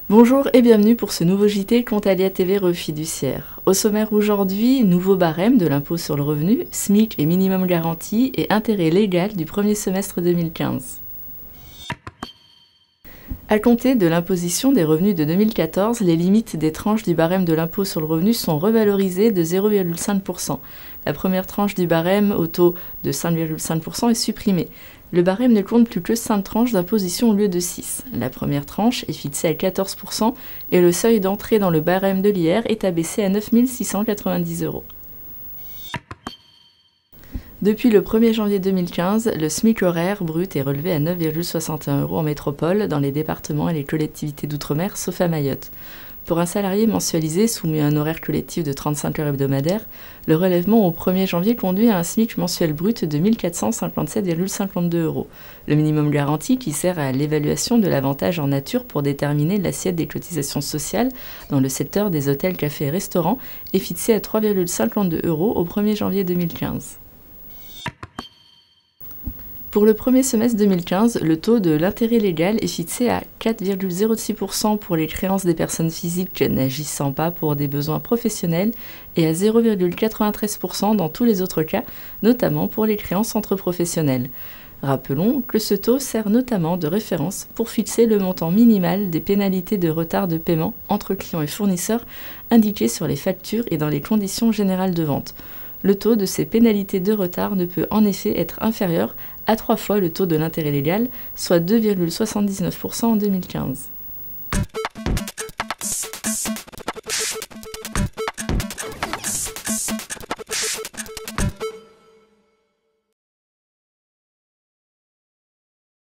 Bonjour et bienvenue pour ce nouveau JT Contalia TV Fiduciaire. Au sommaire aujourd'hui, nouveau barème de l'impôt sur le revenu, SMIC et minimum garanti et intérêt légal du premier semestre 2015. À compter de l'imposition des revenus de 2014, les limites des tranches du barème de l'impôt sur le revenu sont revalorisées de 0,5%. La première tranche du barème au taux de 5,5% est supprimée. Le barème ne compte plus que 5 tranches d'imposition au lieu de 6. La première tranche est fixée à 14% et le seuil d'entrée dans le barème de l'IR est abaissé à 9 690 €. Depuis le 1er janvier 2015, le SMIC horaire brut est relevé à 9,61 € en métropole, dans les départements et les collectivités d'outre-mer, sauf à Mayotte. Pour un salarié mensualisé soumis à un horaire collectif de 35 heures hebdomadaires, le relèvement au 1er janvier conduit à un SMIC mensuel brut de 1 457,52 €. Le minimum garanti, qui sert à l'évaluation de l'avantage en nature pour déterminer l'assiette des cotisations sociales dans le secteur des hôtels, cafés et restaurants, est fixé à 3,52 € au 1er janvier 2015. Pour le premier semestre 2015, le taux de l'intérêt légal est fixé à 4,06% pour les créances des personnes physiques n'agissant pas pour des besoins professionnels et à 0,93% dans tous les autres cas, notamment pour les créances entre professionnels. Rappelons que ce taux sert notamment de référence pour fixer le montant minimal des pénalités de retard de paiement entre clients et fournisseurs indiquées sur les factures et dans les conditions générales de vente. Le taux de ces pénalités de retard ne peut en effet être inférieur à 3 fois le taux de l'intérêt légal, soit 2,79% en 2015.